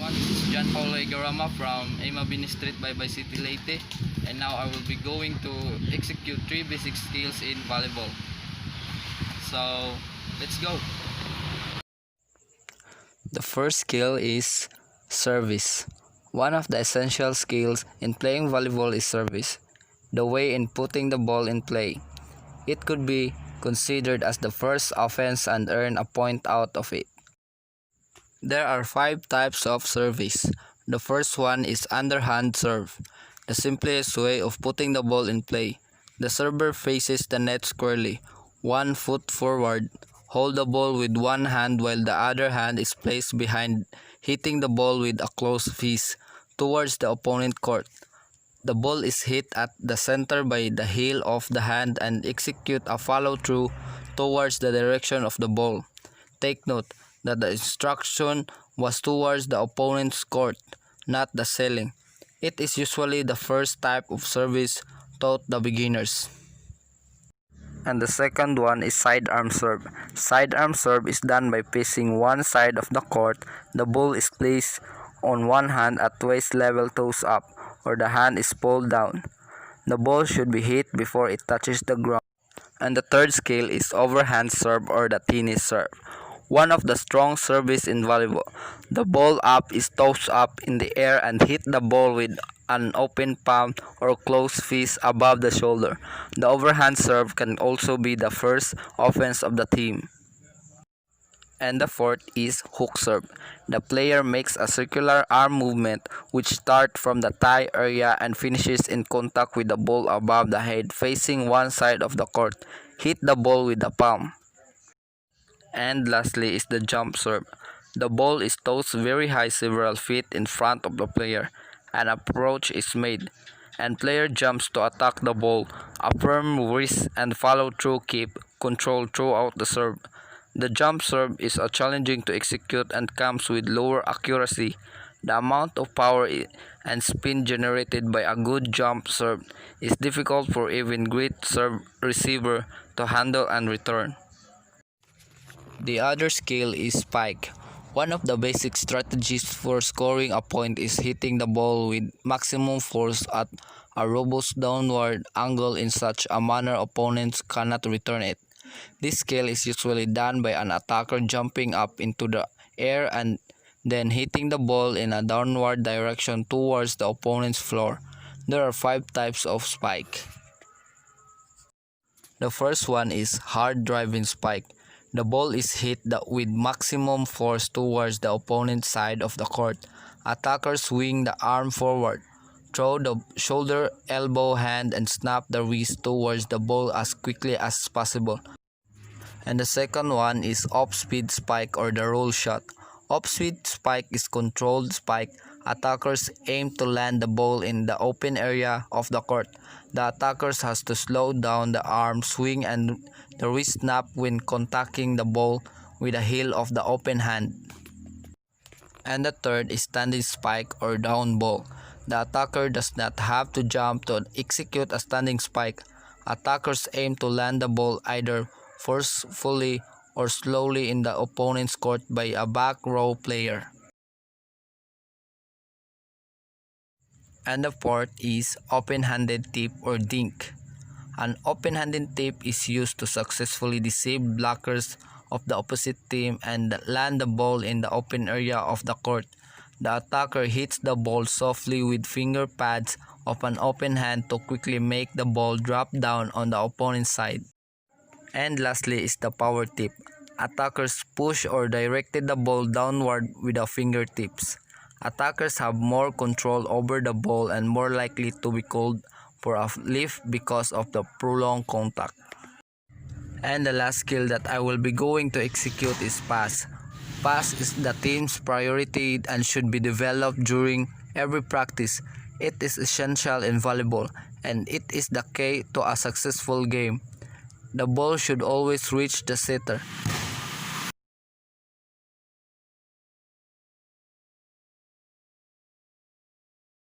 everyone, this is John Paulo Garama from Aimabini Street by City Leyte, and now I will be going to execute 3 basic skills in volleyball. So let's go. The first skill is service. One of the essential skills in playing volleyball is service, the way in putting the ball in play. It could be considered as the first offense and earn a point out of it. There are 5 types of service. The first one is underhand serve, the simplest way of putting the ball in play. The server faces the net squarely, 1 foot forward, hold the ball with one hand while the other hand is placed behind, hitting the ball with a closed fist towards the opponent court. The ball is hit at the center by the heel of the hand and execute a follow-through towards the direction of the ball. Take note that the instruction was towards the opponent's court, not the ceiling. It is usually the first type of service taught the beginners. And the second one is sidearm serve. Sidearm serve is done by facing one side of the court. The ball is placed on one hand at waist level, toes up, or the hand is pulled down. The ball should be hit before it touches the ground. And the third skill is overhand serve or the tennis serve. One of the strong service in volleyball. The ball up is tossed up in the air and hit the ball with an open palm or closed fist above the shoulder. The overhand serve can also be the first offense of the team. And the fourth is hook serve. The player makes a circular arm movement which starts from the thigh area and finishes in contact with the ball above the head facing one side of the court. Hit the ball with the palm. And lastly is the jump serve. The ball is tossed very high several feet in front of the player. An approach is made, and player jumps to attack the ball. A firm wrist and follow-through keep control throughout the serve. The jump serve is challenging to execute and comes with lower accuracy. The amount of power and spin generated by a good jump serve is difficult for even great serve receiver to handle and return. The other skill is spike. One of the basic strategies for scoring a point is hitting the ball with maximum force at a robust downward angle in such a manner opponents cannot return it. This skill is usually done by an attacker jumping up into the air and then hitting the ball in a downward direction towards the opponent's floor. There are 5 types of spike. The first one is hard driving spike. The ball is hit with maximum force towards the opponent's side of the court. Attackers swing the arm forward, throw the shoulder, elbow, hand, and snap the wrist towards the ball as quickly as possible. And the second one is off-speed spike or the roll shot. Off-speed spike is controlled spike. Attackers aim to land the ball in the open area of the court. The attackers has to slow down the arm swing and the wrist snap when contacting the ball with the heel of the open hand. And the third is standing spike or down ball. The attacker does not have to jump to execute a standing spike. Attackers aim to land the ball either forcefully or slowly in the opponent's court by a back row player. And the fourth is open-handed tip or dink. An open-handed tip is used to successfully deceive blockers of the opposite team and land the ball in the open area of the court. The attacker hits the ball softly with finger pads of an open hand to quickly make the ball drop down on the opponent's side. And lastly is the power tip. Attackers push or directed the ball downward with the fingertips. Attackers have more control over the ball and more likely to be called for a lift because of the prolonged contact. And the last skill that I will be going to execute is pass. Pass is the team's priority and should be developed during every practice. It is essential in volleyball and it is the key to a successful game. The ball should always reach the setter.